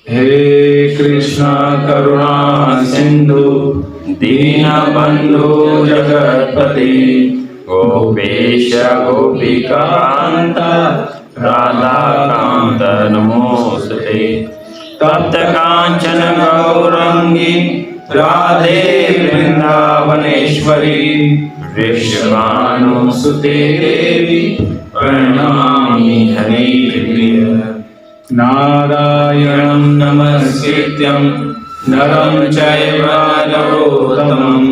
हे कृष्ण करुणा सिंधु दीनबंधु जगत्पति गोपेश गोपिकांत राधाकांत नमोस्तुते। तप्त कांचन गौरांगी राधे वृंदावनेश्वरी वृषभानुसुते देवी प्रणमामि हरिप्रिय। नारायणं नमस्कृत्यं नरं चैव नरोत्तमं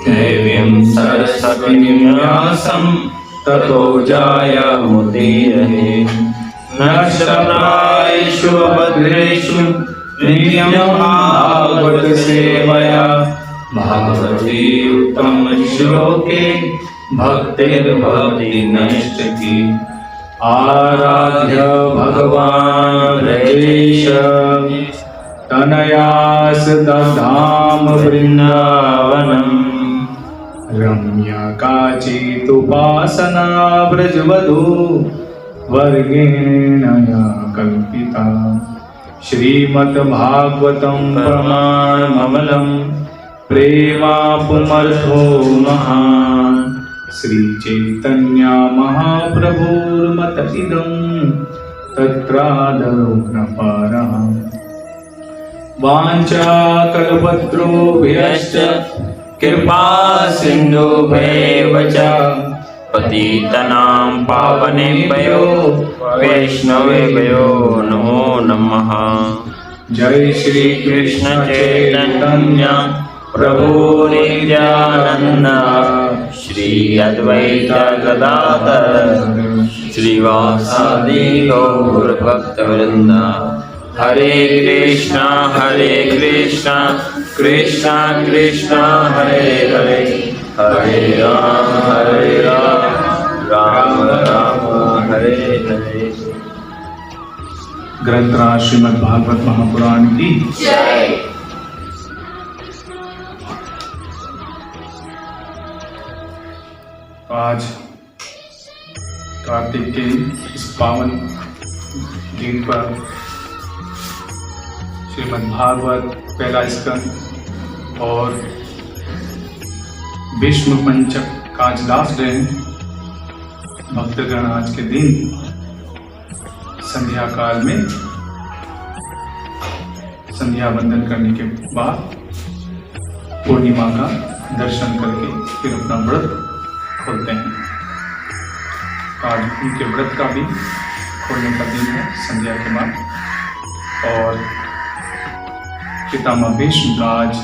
देवीं सरस्वतीं व्यासं ततो जयमुदीरये। नक्षत्रायेषु भद्रेषु नित्यं भागवत सेवया भगवती उत्तम श्लोके भक्तिर्भवति नैष्ठिकी। आराध्य भगवान् रजेश तनयास दधाम वृंदावनम् रम्या काचिदुपासना व्रजवधू वर्गेण या कल्पिता। श्रीमद्भागवतं प्रमाणममलं प्रेमापुमर्थो महान्। श्रीचैतन्य महाप्रभुर्मत इदं तत्रादरो न पारः। वाञ्छाकल्पतरुभ्यश्च कृपा सिन्धुभ्येव च पतितानां पावनेभ्यो वैष्णवेभ्यो नमो नमः। जय श्री कृष्ण चैतन्य प्रभु नित्यानंद श्री अद्वैत गदाधर श्रीवासादि गौर भक्तवृंद। हरे कृष्णा कृष्णा कृष्णा हरे हरे हरे राम राम राम हरे हरे। ग्रंथराज श्रीमद् भागवत महापुराण की जय। आज कार्तिक के इस पावन दिन पर श्रीमद् भागवत पहला स्कंद और भीष्म पंचक का आज लास्ट डे है। भक्तगण आज के दिन संध्या काल में संध्या वंदन करने के बाद पूर्णिमा का दर्शन करके फिर अपना व्रत खोलते हैं। आज उनके व्रत का भी खोलने का दिन है संध्या के बाद। और पितामह भीष्म का आज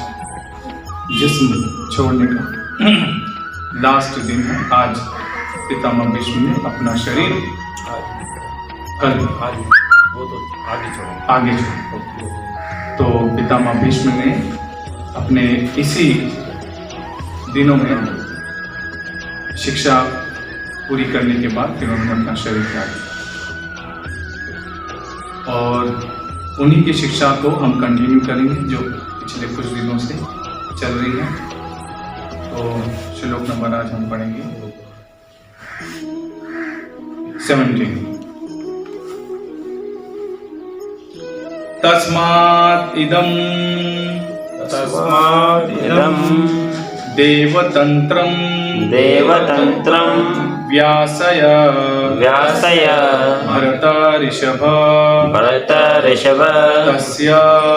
जिस्म छोड़ने का लास्ट दिन है। आज पितामह भीष्म ने अपना शरीर कल वो तो आगे छोड़ा। तो पितामह भीष्म ने अपने इसी दिनों में शिक्षा पूरी करने के बाद फिर उन्होंने अपना शरीर त्याग दिया। और उन्हीं की शिक्षा को हम कंटिन्यू करेंगे जो पिछले कुछ दिनों से चल रही है। तो श्लोक नंबर आज हम पढ़ेंगे 17। तस्मात् इदं देवतंत्रं व्यासय भरत ऋषभ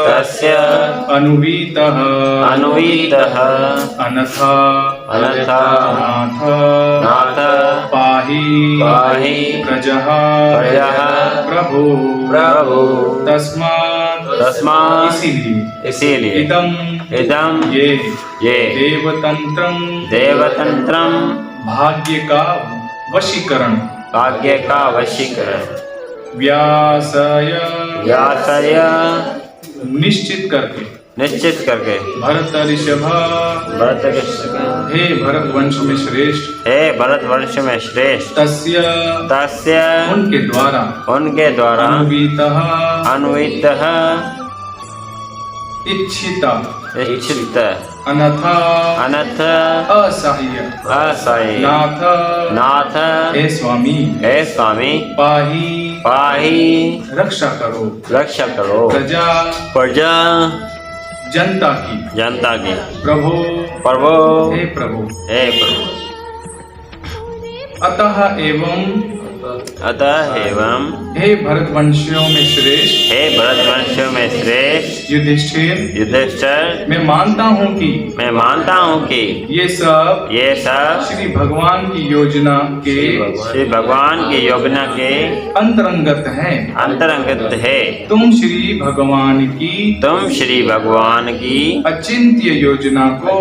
तस्य अनुवीतः अनथ नाथ पाहि प्रजः प्रभु तस्मात् इसीलिए इदं ये देवतंत्रं भाग्य का वशीकरण व्यासय निश्चित करके भरत ऋषभ हे भरत वंश में श्रेष्ठ तस्य उनके द्वारा अन्वितः इच्छिता इच्छित अनथ अनथ असह्य असह्य नाथ नाथ हे स्वामी हे स्वामी पाही पाही रक्षा करो रक्षा करो प्रजा प्रजा जनता की प्रभु प्रभु हे प्रभु अतः एवं हे भरतवंशियों में श्रेष्ठ युधिष्ठिर मैं मानता हूँ कि ये सब श्री भगवान की योजना के अंतरंगत है तुम श्री भगवान की अचिंत्य योजना को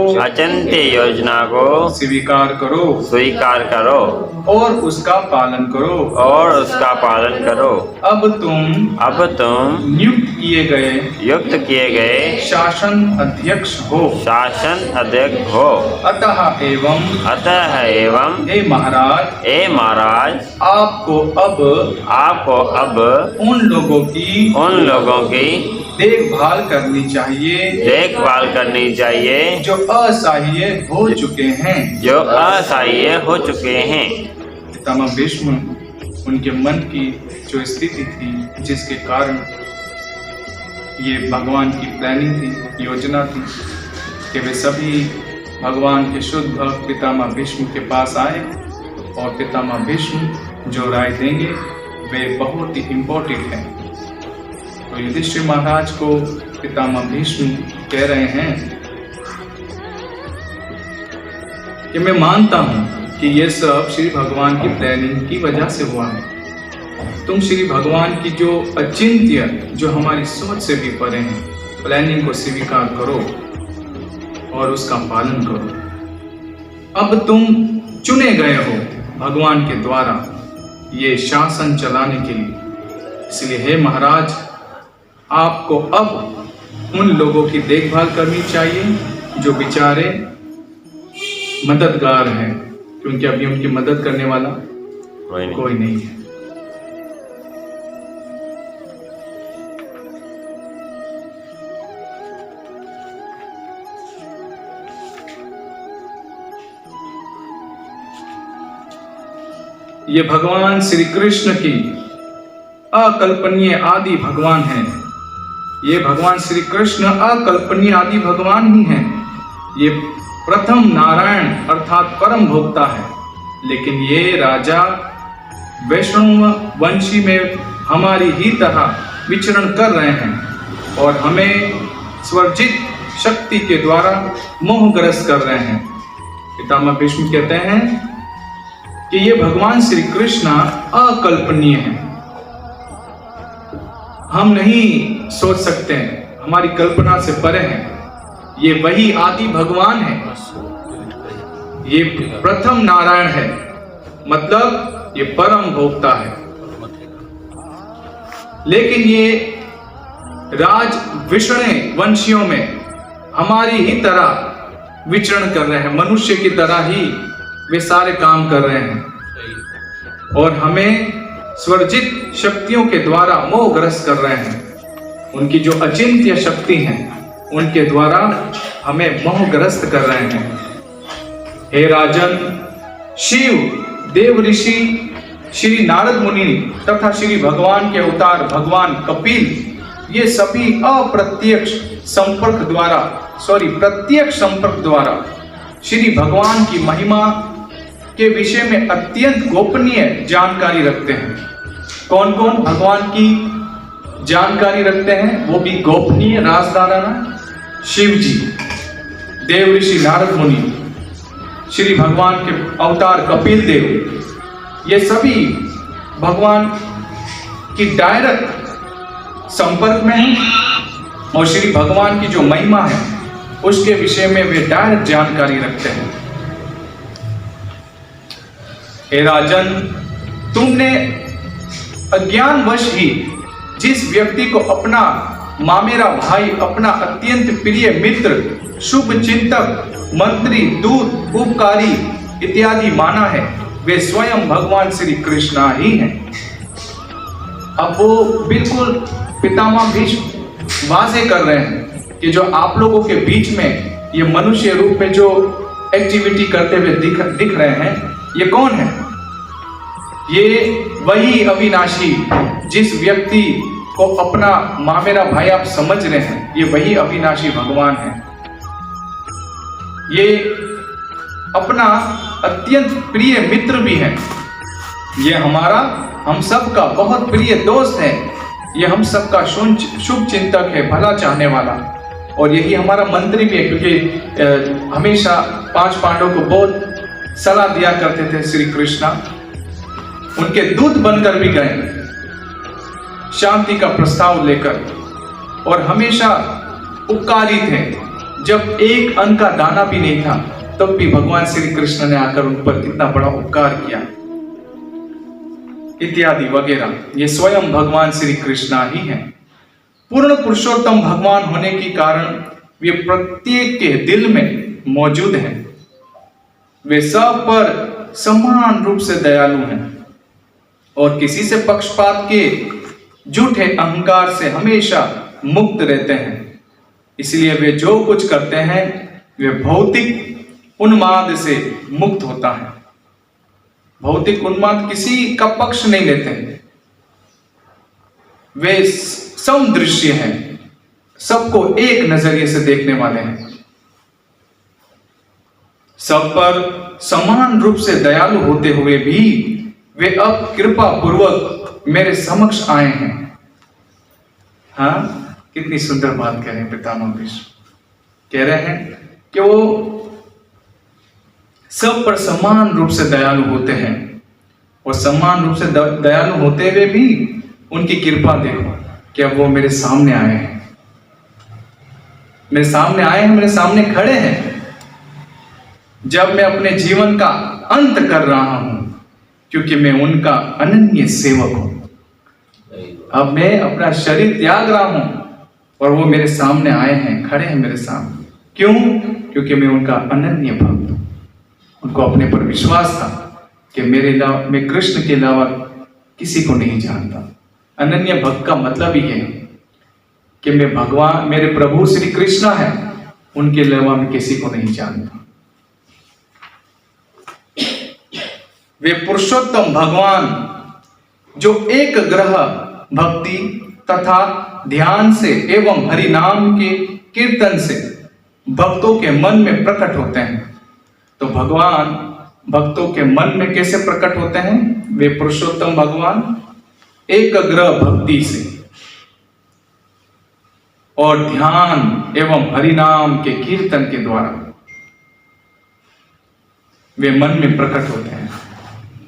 स्वीकार करो और उसका पालन करो अब तुम नियुक्त किए गए शासन अध्यक्ष हो अतः एवं हे महाराज आपको अब उन लोगों की देखभाल करनी चाहिए जो असहाय हो चुके हैं पितामह भीष्म उनके मन की जो स्थिति थी जिसके कारण ये भगवान की प्लानिंग थी योजना थी कि वे सभी भगवान के शुद्ध भक्त पितामह भीष्म के पास आए और पितामह भीष्म जो राय देंगे वे बहुत ही इम्पोर्टेंट है। तो युधिष्ठिर महाराज को पितामह भीष्म कह रहे हैं कि मैं मानता हूं कि ये सब श्री भगवान की प्लानिंग की वजह से हुआ है। तुम श्री भगवान की जो अचिंत्य जो हमारी सोच से भी परे हैं प्लानिंग को स्वीकार करो और उसका पालन करो। अब तुम चुने गए हो भगवान के द्वारा ये शासन चलाने के लिए, इसलिए हे महाराज आपको अब उन लोगों की देखभाल करनी चाहिए जो बेचारे मददगार हैं, क्योंकि अभी उनकी मदद करने वाला कोई नहीं है। ये भगवान श्री कृष्ण की अकल्पनीय आदि भगवान है। ये भगवान श्री कृष्ण अकल्पनीय आदि भगवान ही हैं। ये प्रथम नारायण अर्थात परम भोक्ता है, लेकिन ये राजा वैष्णव वंशी में हमारी ही तरह विचरण कर रहे हैं और हमें स्वर्जित शक्ति के द्वारा मोहग्रस्त कर रहे हैं। पितामह भीष्म कहते हैं कि ये भगवान श्री कृष्ण अकल्पनीय है, हम नहीं सोच सकते हैं, हमारी कल्पना से परे हैं। ये वही आदि भगवान है, ये प्रथम नारायण है, मतलब ये परम भोक्ता है। लेकिन ये राज विषणे वंशियों में हमारी ही तरह विचरण कर रहे हैं, मनुष्य की तरह ही वे सारे काम कर रहे हैं और हमें स्वर्जित शक्तियों के द्वारा मोहग्रस्त कर रहे हैं। उनकी जो अचिंत्य शक्ति हैं उनके द्वारा हमें मोहग्रस्त कर रहे हैं। हे राजन, शिव, देव ऋषि, श्री नारद मुनि तथा श्री भगवान के अवतार भगवान कपिल, ये सभी प्रत्यक्ष संपर्क द्वारा श्री भगवान की महिमा के विषय में अत्यंत गोपनीय जानकारी रखते हैं। कौन कौन भगवान की जानकारी रखते हैं, वो भी गोपनीय राजदाराना? शिव जी, देव ऋषि नारद मुनि, श्री भगवान के अवतार कपिल देव, ये सभी भगवान की डायरेक्ट संपर्क में हैं और श्री भगवान की जो महिमा है उसके विषय में वे डायरेक्ट जानकारी रखते हैं। हे राजन, तुमने अज्ञानवश ही जिस व्यक्ति को अपना मामेरा भाई, अपना अत्यंत प्रिय मित्र, शुभ चिंतक, मंत्री, दूत, उपकारी इत्यादि माना है, वे स्वयं भगवान श्री कृष्ण ही हैं। अब वो बिल्कुल पितामह भीष्म वाजे कर रहे हैं कि जो आप लोगों के बीच में ये मनुष्य रूप में जो एक्टिविटी करते हुए दिख रहे हैं, ये कौन है? ये वही अविनाशी, जिस व्यक्ति को अपना माँ मेरा भाई आप समझ रहे हैं, ये वही अविनाशी भगवान है। ये अपना अत्यंत प्रिय मित्र भी है। ये हमारा, हम सबका बहुत प्रिय दोस्त है। ये हम सबका शुभ चिंतक है, भला चाहने वाला, और यही हमारा मंत्री भी है, क्योंकि हमेशा 5 पांडवों को बहुत सलाह दिया करते थे श्री कृष्णा। उनके दूत बनकर भी गए शांति का प्रस्ताव लेकर, और हमेशा उपकारी थे। जब एक अन्न का दाना भी नहीं था, तब भी भगवान श्री कृष्ण ने आकर उन पर कितना बड़ा उपकार किया, इत्यादि वगैरह। ये स्वयं भगवान श्री कृष्णा ही हैं। पूर्ण पुरुषोत्तम भगवान होने के कारण वे प्रत्येक के दिल में मौजूद हैं। वे सब पर समान रूप से दयालु हैं और किसी से पक्षपात के झूठे अहंकार से हमेशा मुक्त रहते हैं। इसलिए वे जो कुछ करते हैं वे भौतिक उन्माद से मुक्त होता है। भौतिक उन्माद किसी का पक्ष नहीं लेते हैं। वे समदृश्य हैं, सबको एक नजरिए से देखने वाले हैं, सब पर समान रूप से दयालु होते हुए भी वे अब कृपा पूर्वक मेरे समक्ष आए हैं। हाँ, कितनी सुंदर बात कह रहे हैं पितामह भीष्म। कह रहे हैं कि वो सब पर समान रूप से दयालु होते हैं, और समान रूप से दयालु होते हुए भी उनकी कृपा देखो कि अब वो मेरे सामने आए हैं, मेरे सामने आए हैं, मेरे सामने खड़े हैं। जब मैं अपने जीवन का अंत कर रहा हूं, क्योंकि मैं उनका अनन्य सेवक हूं। अब मैं अपना शरीर त्याग रहा हूं और वो मेरे सामने आए हैं, खड़े हैं मेरे सामने। क्यों? क्योंकि मैं उनका अनन्य भक्त हूं। उनको अपने पर विश्वास था कि मैं कृष्ण के अलावा किसी को नहीं जानता। अनन्य भक्त का मतलब ही है कि मैं भगवान, मेरे प्रभु श्री कृष्ण है, उनके अलावा मैं किसी को नहीं जानता। वे पुरुषोत्तम भगवान जो एक ग्रह भक्ति तथा ध्यान से एवं हरि नाम के कीर्तन से भक्तों के मन में प्रकट होते हैं। तो भगवान भक्तों के मन में कैसे प्रकट होते हैं? वे पुरुषोत्तम भगवान एकग्र भक्ति से और ध्यान एवं हरिनाम के कीर्तन के द्वारा वे मन में प्रकट होते हैं।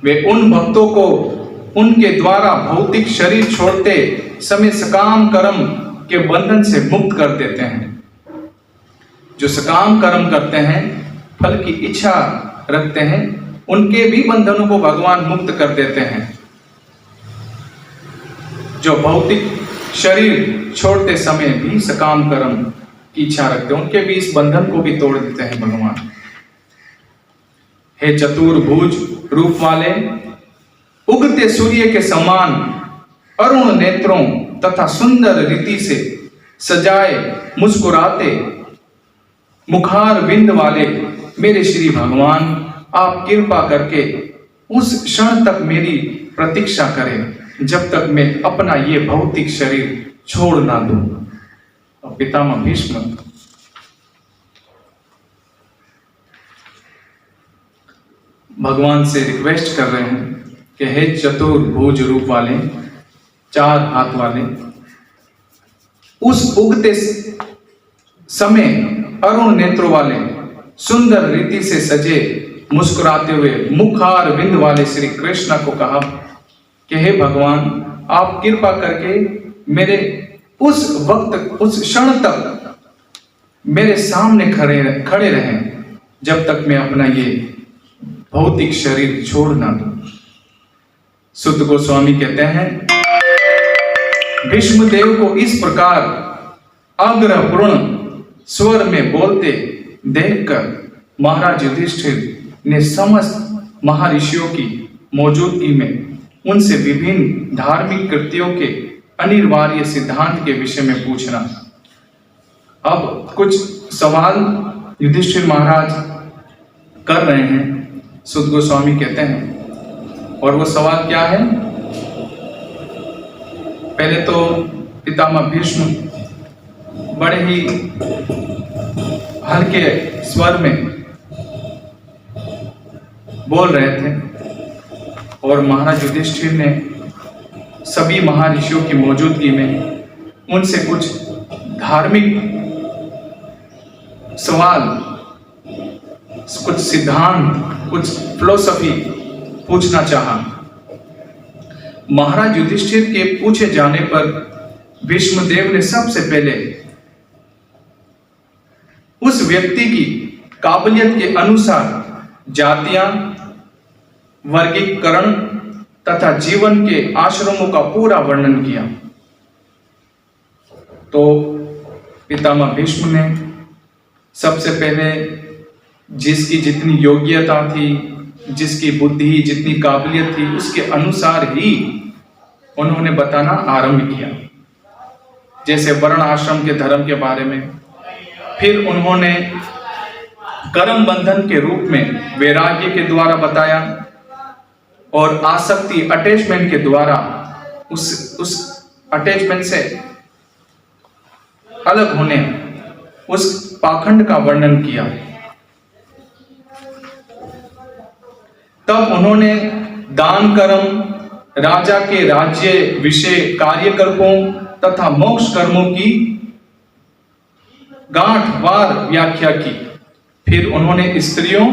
वे उन भक्तों को उनके द्वारा भौतिक शरीर छोड़ते समय सकाम कर्म के बंधन से मुक्त कर देते हैं। जो सकाम कर्म करते हैं, फल की इच्छा रखते हैं, उनके भी बंधनों को भगवान मुक्त कर देते हैं। जो भौतिक शरीर छोड़ते समय भी सकाम कर्म की इच्छा रखते हैं, उनके भी इस बंधन को भी तोड़ देते हैं भगवान। हे चतुर्भुज रूप वाले, उगते सूर्य के समान अरुण नेत्रों तथा सुंदर रीति से सजाए मुस्कुराते मुखार बिंद वाले मेरे श्री भगवान, आप कृपा करके उस क्षण तक मेरी प्रतीक्षा करें जब तक मैं अपना ये भौतिक शरीर छोड़ ना दूं। और पितामह भीष्म भगवान से रिक्वेस्ट कर रहे हैं कि हे चतुर्भुज रूप वाले, 4 हाथ वाले, उस उगते समय अरुण नेत्रों वाले, सुंदर रीति से सजे मुस्कुराते हुए मुखार बिंद वाले श्री कृष्ण को कहा कि हे भगवान, आप कृपा करके मेरे उस वक्त, उस क्षण तक मेरे सामने खड़े रहें जब तक मैं अपना ये भौतिक शरीर छोड़ ना दूं। सुत गोस्वामी कहते हैं, भीष्मदेव को इस प्रकार आग्रहपूर्ण स्वर में बोलते देखकर महाराज युधिष्ठिर ने समस्त महर्षियों की मौजूदगी में उनसे विभिन्न धार्मिक कृतियों के अनिवार्य सिद्धांत के विषय में पूछना अब कुछ सवाल युधिष्ठिर महाराज कर रहे हैं, सुत गोस्वामी कहते हैं। और वो सवाल क्या है? पहले तो पितामह भीष्म बड़े ही हल्के स्वर में बोल रहे थे और महाराज युधिष्ठिर ने सभी महर्षियों की मौजूदगी में उनसे कुछ धार्मिक सवाल, कुछ सिद्धांत, कुछ फिलोसफी पूछना चाहा। महाराज युधिष्ठिर के पूछे जाने पर भीष्मदेव ने सबसे पहले उस व्यक्ति की काबिलियत के अनुसार जातियां, वर्गीकरण तथा जीवन के आश्रमों का पूरा वर्णन किया। तो पितामह भीष्म ने सबसे पहले जिसकी जितनी योग्यता थी, जिसकी बुद्धि, जितनी काबिलियत थी, उसके अनुसार ही उन्होंने बताना आरंभ किया। जैसे वर्ण आश्रम के धर्म के बारे में, फिर उन्होंने कर्म बंधन के रूप में वैराग्य के द्वारा बताया और आसक्ति, अटैचमेंट के द्वारा उस अटैचमेंट से अलग होने, उस पाखंड का वर्णन किया। तब उन्होंने दान कर्म, राजा के राज्य विषय कार्यकल्पों तथा मोक्ष कर्मों की गांठवार व्याख्या की। फिर उन्होंने स्त्रियों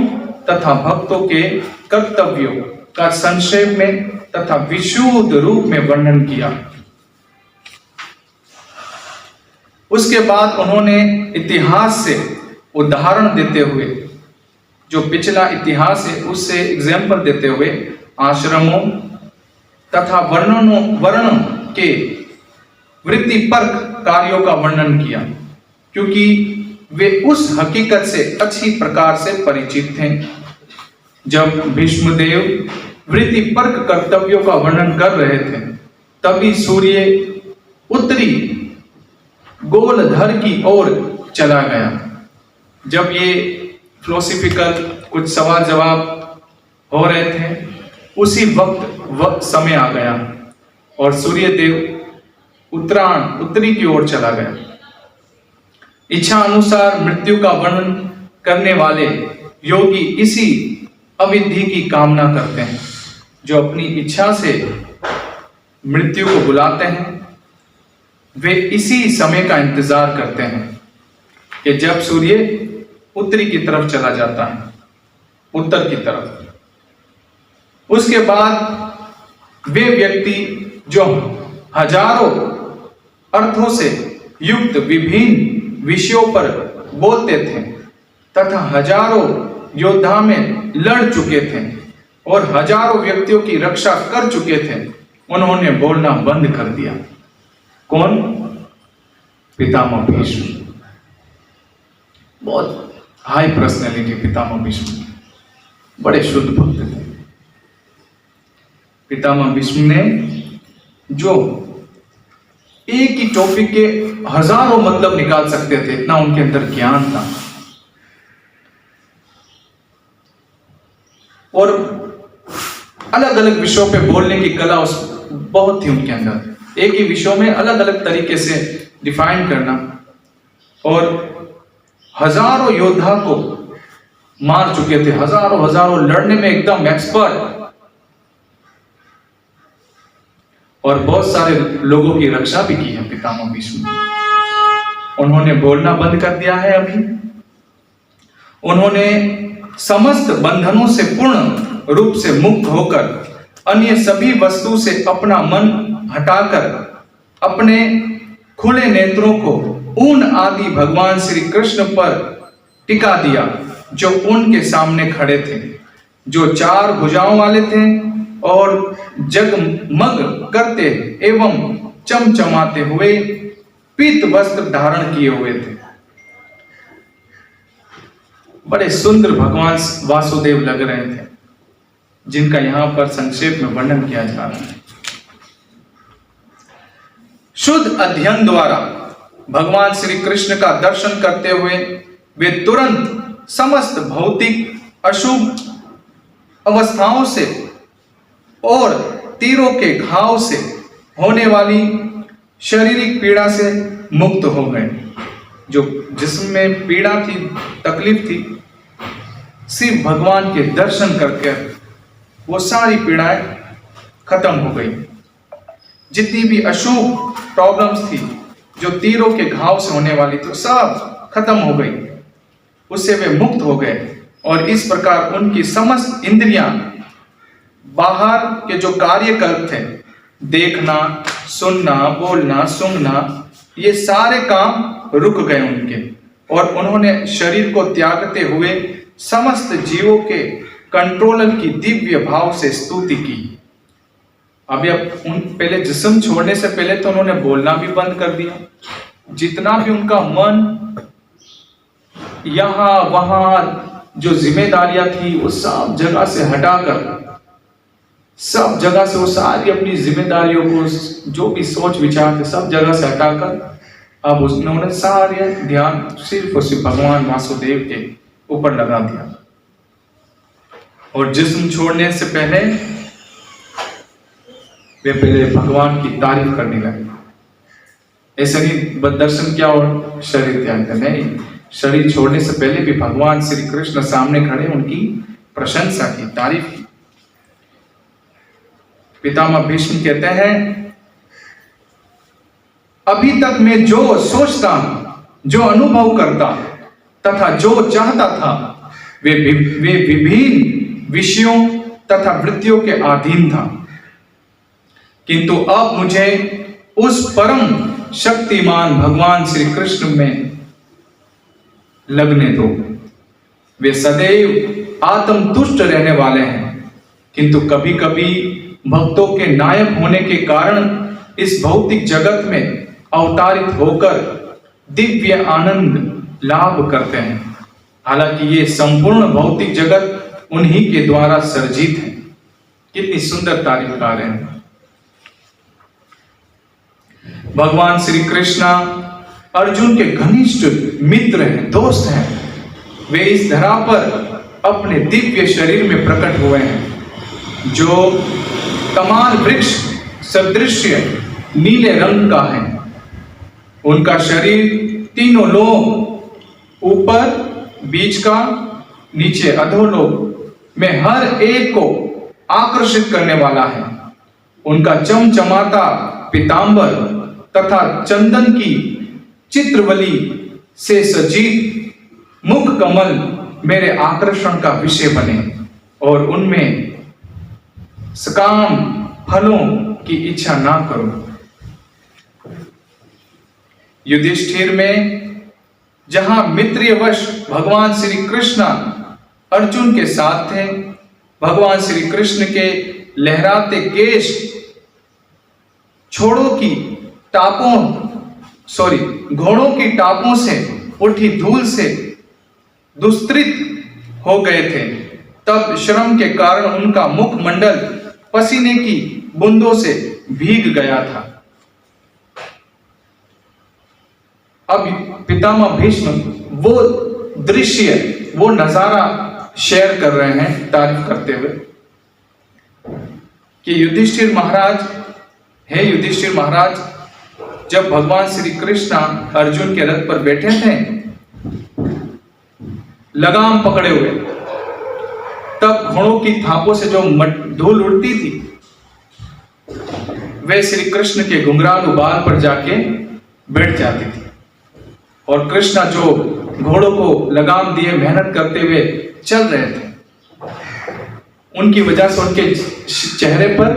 तथा भक्तों के कर्तव्यों का संक्षेप में तथा विशुद्ध रूप में वर्णन किया। उसके बाद उन्होंने इतिहास से उदाहरण देते हुए, जो पिछला इतिहास है उससे एग्जाम्पल देते हुए, आश्रमों तथा वर्णों के वृत्तिपरक कार्यों का वर्णन किया, क्योंकि वे उस हकीकत से अच्छी प्रकार से परिचित थे। जब भीष्मदेव वृत्तिपरक कर्तव्यों का वर्णन कर रहे थे, तभी सूर्य उत्तरी गोलधर की ओर चला गया। जब ये फिलोसफिकल कुछ सवाल जवाब हो रहे थे, उसी वक्त समय आ गया और सूर्य देव उत्तरी की ओर चला गया। इच्छा अनुसार मृत्यु का वर्णन करने वाले योगी इसी अविधि की कामना करते हैं। जो अपनी इच्छा से मृत्यु को बुलाते हैं, वे इसी समय का इंतजार करते हैं कि जब सूर्य उत्तरी की तरफ चला जाता है, उत्तर की तरफ। उसके बाद वे व्यक्ति जो हजारों अर्थों से युक्त विभिन्न विषयों पर बोलते थे तथा हजारों योद्धा में लड़ चुके थे और हजारों व्यक्तियों की रक्षा कर चुके थे, उन्होंने बोलना बंद कर दिया। कौन? पितामह भीष्म। बहुत हाई पर्सनैलिटी पितामह भीष्म, बड़े शुद्ध भक्त थे। पितामह भीष्म ने जो एक ही टॉपिक के हजारों मतलब निकाल सकते थे, इतना उनके अंदर ज्ञान था। और अलग अलग विषयों पे बोलने की कला बहुत थी उनके अंदर। एक ही विषयों में अलग अलग तरीके से डिफाइन करना, और हजारों योद्धा को मार चुके थे, हजारों लड़ने में एकदम एक्सपर्ट, और बहुत सारे लोगों की रक्षा भी की है पितामह भीष्म। उन्होंने बोलना बंद कर दिया है अभी। उन्होंने समस्त बंधनों से पूर्ण रूप से मुक्त होकर अन्य सभी वस्तु से अपना मन हटाकर अपने खुले नेत्रों को उन आदि भगवान श्री कृष्ण पर टिका दिया, जो उनके सामने खड़े थे, जो चार भुजाओं वाले थे और जगमग करते एवं चमचमाते हुए पीत वस्त्र धारण किए हुए थे। बड़े सुंदर भगवान वासुदेव लग रहे थे, जिनका यहां पर संक्षेप में वर्णन किया जा रहा है। शुद्ध अध्ययन द्वारा भगवान श्री कृष्ण का दर्शन करते हुए वे तुरंत समस्त भौतिक अशुभ अवस्थाओं से और तीरों के घाव से होने वाली शारीरिक पीड़ा से मुक्त हो गए। जो जिसमें पीड़ा थी, तकलीफ थी, सिर्फ भगवान के दर्शन करके वो सारी पीड़ाएं खत्म हो गई। जितनी भी अशुभ प्रॉब्लम्स थी, जो तीरों के घाव से होने वाली थी, सब खत्म हो गई, उससे वे मुक्त हो गए। और इस प्रकार उनकी समस्त इंद्रियां, बाहर के जो कार्यकल्प थे, देखना, सुनना, बोलना, सूंघना, ये सारे काम रुक गए उनके, और उन्होंने शरीर को त्यागते हुए समस्त जीवों के कंट्रोलर की दिव्य भाव से स्तुति की। अभी अब उन पहले जिस्म छोड़ने से पहले तो उन्होंने बोलना भी बंद कर दिया। जितना भी उनका मन यहां वहां जो जिम्मेदारियां थी, वो सब जगह से हटाकर, सब जगह से वो सारी अपनी जिम्मेदारियों को, जो भी सोच विचार थे, सब जगह से हटाकर अब उन्होंने सारे ध्यान सिर्फ और सिर्फ भगवान वासुदेव के ऊपर लगा दिया। और जिस्म छोड़ने से पहले वे पहले भगवान की तारीफ करने लगे। ऐसा नहीं दर्शन किया और शरीर त्याग कर, नहीं, शरीर छोड़ने से पहले भी भगवान श्री कृष्ण सामने खड़े उनकी प्रशंसा की, तारीफ की। पितामह भीष्म कहते हैं, अभी तक मैं जो सोचता, जो अनुभव करता तथा जो चाहता था, वे विभिन्न विषयों तथा वृत्तियों के अधीन था, किंतु अब मुझे उस परम शक्तिमान भगवान श्री कृष्ण में लगने दो। वे सदैव आत्मतुष्ट रहने वाले हैं, किंतु कभी कभी भक्तों के नायक होने के कारण इस भौतिक जगत में अवतारित होकर दिव्य आनंद लाभ करते हैं। हालांकि ये संपूर्ण भौतिक जगत उन्हीं के द्वारा सर्जित है। कितनी सुंदर तारीफ कर रहे हैं। भगवान श्री कृष्ण अर्जुन के घनिष्ठ मित्र हैं, दोस्त हैं। वे इस धरा पर अपने दिव्य शरीर में प्रकट हुए हैं, जो तमाल वृक्ष सदृश नीले रंग का है। उनका शरीर तीनों लोक, ऊपर, बीच का, नीचे अधोलोक में हर एक को आकर्षित करने वाला है। उनका चमचमाता पीतांबर तथा चंदन की चित्रवली से सजीत मुख कमल मेरे आकर्षण का विषय बने, और उनमें सकाम फलों की इच्छा ना करो। युधिष्ठिर में जहां मित्रियवश भगवान श्री कृष्ण अर्जुन के साथ थे, भगवान श्री कृष्ण के लहराते केश घोड़ों की टापों से उठी धूल से दुस्तृत हो गए थे। तब श्रम के कारण उनका मुखमंडल पसीने की बूंदों से भीग गया था। अब पितामह भीष्म वो दृश्य, वो नजारा शेयर कर रहे हैं, तारीफ करते हुए कि युधिष्ठिर महाराज, जब भगवान श्री कृष्ण अर्जुन के रथ पर बैठे थे, लगाम पकड़े हुए, तब घोड़ों की थापों से जो धूल उड़ती थी, वे श्री कृष्ण के घुंघरालू बाल पर जाके बैठ जाती थी। और कृष्ण जो घोड़ों को लगाम दिए मेहनत करते हुए चल रहे थे, उनकी वजह से उनके चेहरे पर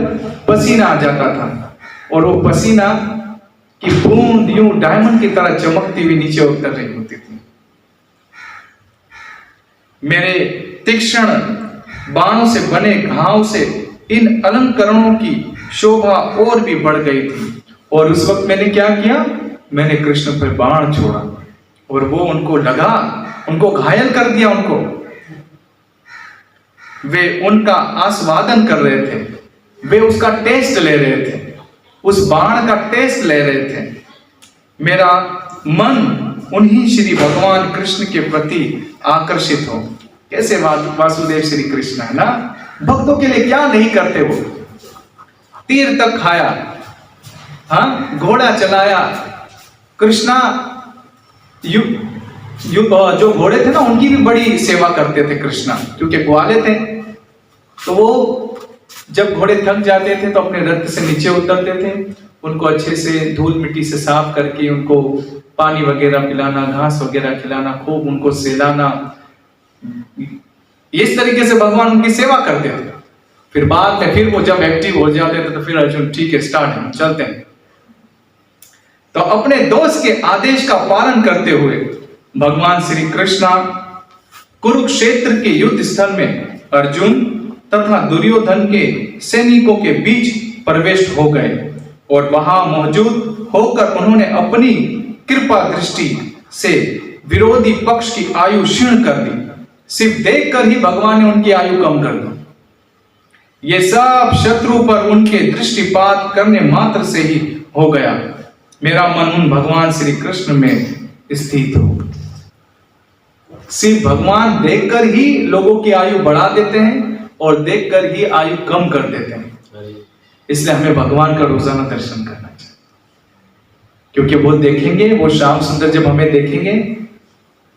पसीना आ जाता था, और वो पसीना की बूंद यूं डायमंड की तरह चमकती हुई नीचे उतर रही होती थी। मेरे तीक्ष्ण बाणों से बने घाव से इन अलंकरणों की शोभा और भी बढ़ गई थी। और उस वक्त मैंने क्या किया, मैंने कृष्ण पर बाण छोड़ा और वो उनको लगा, उनको घायल कर दिया। उनको, वे उनका आस्वादन कर रहे थे, वे उसका टेस्ट ले रहे थे, उस बाण का टेस्ट ले रहे थे। मेरा मन उन्हीं श्री भगवान कृष्ण के प्रति आकर्षित हो। कैसे वासुदेव श्री कृष्ण है ना, भक्तों के लिए क्या नहीं करते वो। तीर तक खाया, हाँ, घोड़ा चलाया। कृष्णा जो घोड़े थे ना उनकी भी बड़ी सेवा करते थे कृष्णा, क्योंकि ग्वाले थे। तो वो जब घोड़े थक जाते थे तो अपने रथ से नीचे उतरते थे, उनको अच्छे से धूल मिट्टी से साफ करके उनको पानी वगैरह पिलाना, घास वगैरह खिलाना, खूब उनको सहलाना। इस तरीके से भगवान उनकी सेवा करते थे। फिर बाद में फिर वो जब एक्टिव हो जाते थे तो फिर अर्जुन ठीक है, स्टार्ट है, चलते हैं। तो अपने दोस्त के आदेश का पालन करते हुए भगवान श्री कृष्ण कुरुक्षेत्र के युद्ध स्थल में अर्जुन तथा दुर्योधन के सैनिकों के बीच प्रवेश हो गए और वहां मौजूद होकर उन्होंने अपनी कृपा दृष्टि से विरोधी पक्ष की आयु क्षीण कर दी। सिर्फ देखकर ही भगवान ने उनकी आयु कम कर दी। ये सब शत्रु पर उनके दृष्टिपात करने मात्र से ही हो गया। मेरा मन उन भगवान श्री कृष्ण में स्थित हो। सिर्फ भगवान देखकर ही लोगों की आयु बढ़ा देते हैं और देखकर ही आयु कम कर देते हैं। इसलिए हमें भगवान का रोजाना दर्शन करना चाहिए, क्योंकि वो देखेंगे, वो श्याम सुंदर जब हमें देखेंगे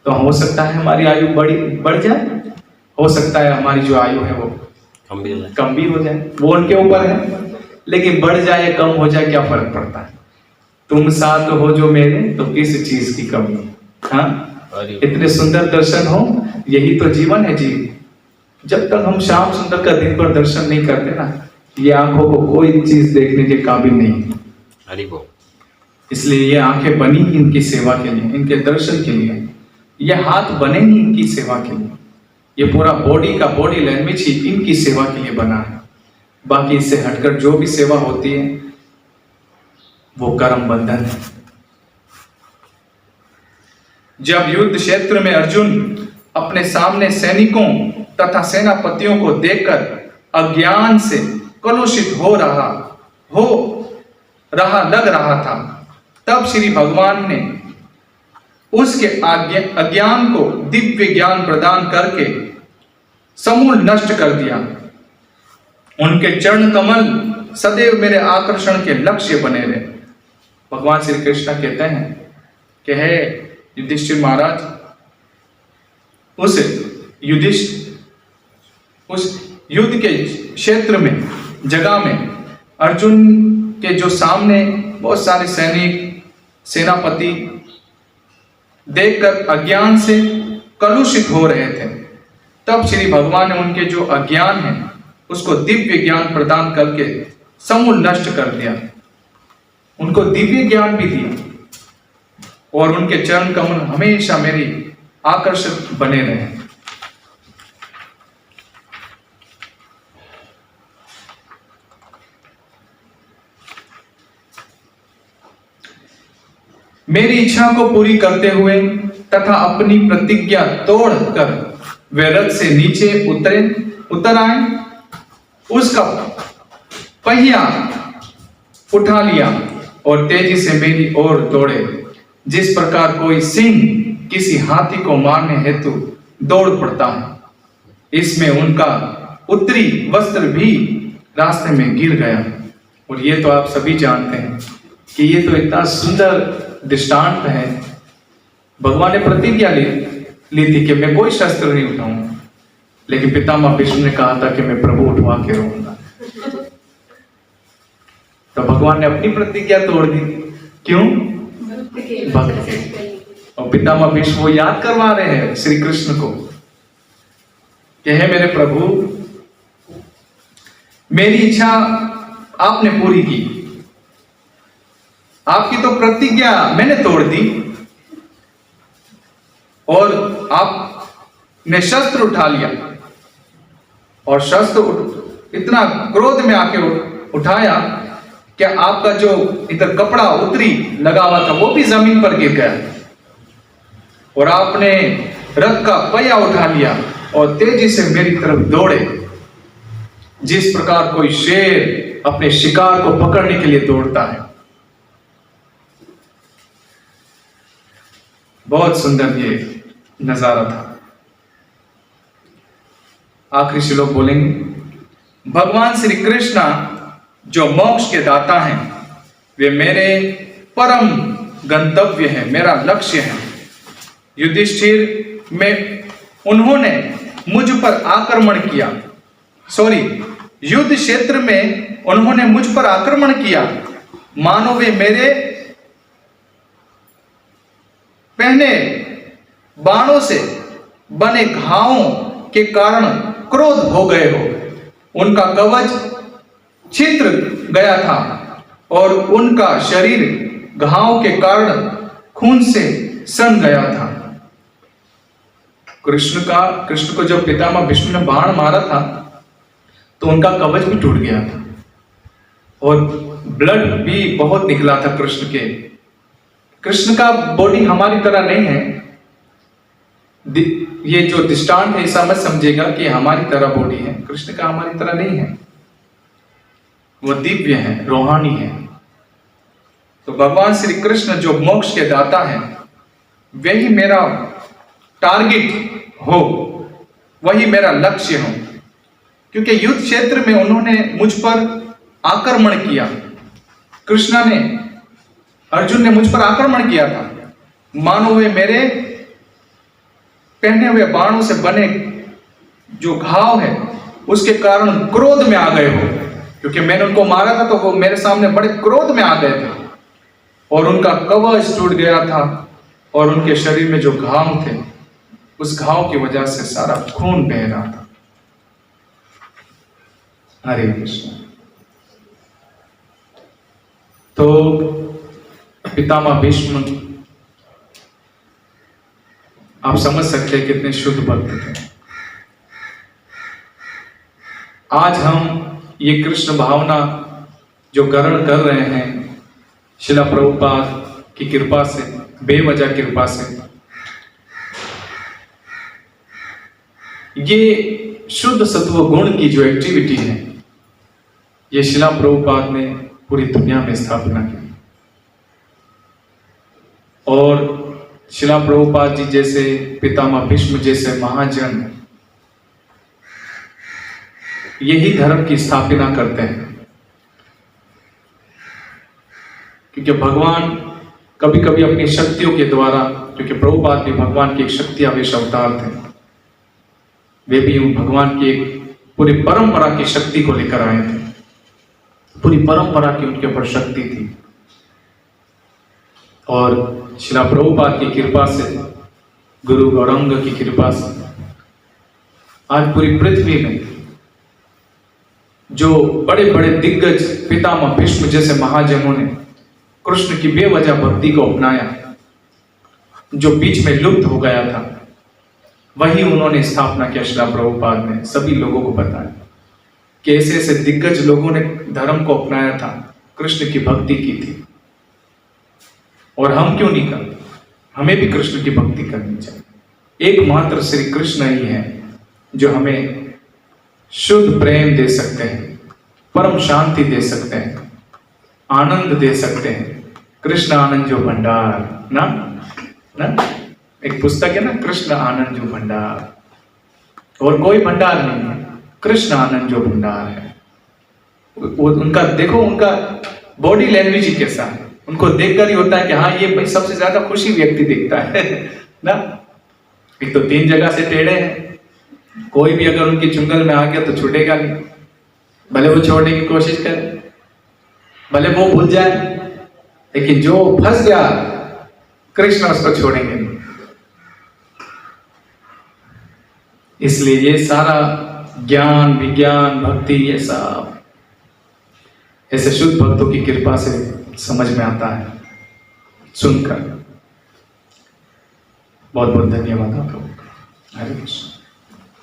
तो हो सकता है हमारी आयु बढ़ जाए, हो सकता है हमारी जो आयु है वो कम भी हो जाए, वो उनके ऊपर है। लेकिन बढ़ जाए या कम हो जाए क्या फर्क पड़ता है। तुम साथ हो जो मेरे, तो किस चीज की कमी। हाँ, इतने सुंदर दर्शन हो, यही तो जीवन है जी। जब तक हम श्याम सुंदर का दिन भर दर्शन नहीं करते ना, ये आंखों को कोई चीज देखने के काबिल नहीं। इसलिए ये आंखें बनी इनकी सेवा के लिए, इनके दर्शन के लिए। ये हाथ बने ही इनकी सेवा के लिए। ये पूरा बॉडी लैंग्वेज ही इनकी सेवा के लिए बना है। बाकी इससे हटकर जो भी सेवा होती है वो कर्म बंधन है। जब युद्ध क्षेत्र में अर्जुन अपने सामने सैनिकों तथा सेनापतियों को देखकर अज्ञान से कलुषित हो रहा लग रहा था, तब श्री भगवान ने उसके अज्ञान को दिव्य ज्ञान प्रदान करके समूल नष्ट कर दिया। उनके चरण कमल सदैव मेरे आकर्षण के लक्ष्य बने रहे। भगवान श्री कृष्ण कहते हैं कि हे युधिष्ठिर महाराज, उस युद्ध के क्षेत्र में, जगह में अर्जुन के जो सामने बहुत सारे सैनिक सेनापति देखकर अज्ञान से कलुषित हो रहे थे, तब श्री भगवान ने उनके जो अज्ञान है उसको दिव्य ज्ञान प्रदान करके समूल नष्ट कर दिया। उनको दिव्य ज्ञान भी दिया और उनके चरण कमल हमेशा मेरी आकर्षक बने रहे। मेरी इच्छा को पूरी करते हुए तथा अपनी प्रतिज्ञा तोड़कर वे रथ से नीचे उतर आए, उसका पहिया उठा लिया और तेजी से मेरी ओर दौड़े, जिस प्रकार कोई सिंह किसी हाथी को मारने हेतु दौड़ पड़ता है। इसमें उनका उत्तरी वस्त्र भी रास्ते में गिर गया। और ये तो आप सभी जानते हैं कि ये तो इतना सुंदर दृष्टांत है। भगवान ने प्रतिज्ञा ली थी कि मैं कोई शस्त्र नहीं उठाऊंगा, लेकिन पितामह भीष्म ने कहा था कि मैं प्रभु उठवा के रहूंगा। तो भगवान ने अपनी प्रतिज्ञा तोड़ दी। क्यों? भक्त। और पितामह भीष्म वो याद करवा रहे हैं श्री कृष्ण को कि हे मेरे प्रभु, मेरी इच्छा आपने पूरी की, आपकी तो प्रतिज्ञा मैंने तोड़ दी और आपने शस्त्र उठा लिया। और शस्त्र इतना क्रोध में आके उठाया कि आपका जो इधर कपड़ा उत्तरी लगा हुआ था वो भी जमीन पर गिर गया और आपने रथ का पहिया उठा लिया और तेजी से मेरी तरफ दौड़े, जिस प्रकार कोई शेर अपने शिकार को पकड़ने के लिए दौड़ता है। बहुत सुंदर ये नजारा था। आखिरी श्लोक बोलेंगे, भगवान श्री कृष्ण जो मोक्ष के दाता हैं, वे मेरे परम गंतव्य है, मेरा लक्ष्य है। युधिष्ठिर में उन्होंने मुझ पर आक्रमण किया, युद्ध क्षेत्र में उन्होंने मुझ पर आक्रमण किया, मानो वे मेरे पहने बाणों से बने घावों के कारण क्रोध हो गए हो। उनका कवच छिद्र गया था और उनका शरीर घाव के कारण खून से सन गया था। कृष्ण को जब पितामह भीष्म ने बाण मारा था तो उनका कवच भी टूट गया था और ब्लड भी बहुत निकला था कृष्ण का बॉडी हमारी तरह नहीं है। ये जो दृष्टांत है ऐसा मत समझेगा कि हमारी तरह बॉडी है, कृष्ण का हमारी तरह नहीं है, वो दिव्य है, रूहानी है। तो भगवान श्री कृष्ण जो मोक्ष के दाता है, वही मेरा टारगेट हो, वही मेरा लक्ष्य हो। क्योंकि युद्ध क्षेत्र में उन्होंने मुझ पर आक्रमण किया, अर्जुन ने मुझ पर आक्रमण किया था, मानो वे मेरे पहने हुए बाणों से बने जो घाव है उसके कारण क्रोध में आ गए हो। क्योंकि मैंने उनको मारा था तो वो मेरे सामने बड़े क्रोध में आ गए थे और उनका कवच टूट गया था और उनके शरीर में जो घाव थे उस घाव की वजह से सारा खून बह रहा था। हरे कृष्ण। तो पितामह भीष्म, आप समझ सकते हैं कितने शुद्ध भक्त थे। आज हम ये कृष्ण भावना जो ग्रहण कर रहे हैं श्रील प्रभुपाद की कृपा से, बेवजह कृपा से, ये शुद्ध सत्व गुण की जो एक्टिविटी है, ये श्रील प्रभुपाद ने पूरी दुनिया में स्थापना की। और श्रील प्रभुपाद जी जैसे, पितामह भीष्म जैसे महाजन यही धर्म की स्थापना करते हैं। क्योंकि भगवान कभी कभी अपनी शक्तियों के द्वारा, क्योंकि प्रभुपाद भी भगवान की एक शक्ति आवेश अवतार थे, वे भी भगवान की एक पूरी परंपरा की शक्ति को लेकर आए थे। पूरी परंपरा की उनके ऊपर शक्ति थी और श्रील प्रभुपाद की कृपा से, गुरु गौरांग की कृपा से आज पूरी पृथ्वी में जो बड़े बड़े दिग्गज पितामह भीष्म जैसे महाजनों ने कृष्ण की बेवजह भक्ति को अपनाया, जो बीच में लुप्त हो गया था, वही उन्होंने स्थापना किया। श्रील प्रभुपाद ने सभी लोगों को बताया कि ऐसे ऐसे दिग्गज लोगों ने धर्म को अपनाया था, कृष्ण की भक्ति की थी, और हम क्यों नहीं करते? हमें भी कृष्ण की भक्ति करनी चाहिए। एकमात्र श्री कृष्ण ही है जो हमें शुद्ध प्रेम दे सकते हैं, परम शांति दे सकते हैं, आनंद दे सकते हैं। कृष्ण आनंद जो भंडार ना एक पुस्तक है ना, कृष्ण आनंद जो भंडार, और कोई भंडार नहीं है, कृष्ण आनंद जो भंडार है। वो उनका देखो, उनका बॉडी लैंग्वेज ही कैसा है, उनको देखकर ही होता है कि हाँ, ये सबसे ज्यादा खुशी व्यक्ति दिखता है ना। एक तो 3 जगह से टेढ़े हैं, कोई भी अगर उनकी चुंगल में आ गया तो छूटेगा नहीं, भले वो छोड़ने की कोशिश करे, भले वो भूल जाए, लेकिन जो फंस गया कृष्ण उसको छोड़ेंगे नहीं। इसलिए ये सारा ज्ञान, विज्ञान, भक्ति, ये सब ऐसे शुद्ध भक्तों की कृपा से समझ में आता है सुनकर। बहुत बहुत धन्यवाद आप लोगों का। हरे कृष्ण।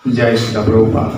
जय श्री प्रभुपाद।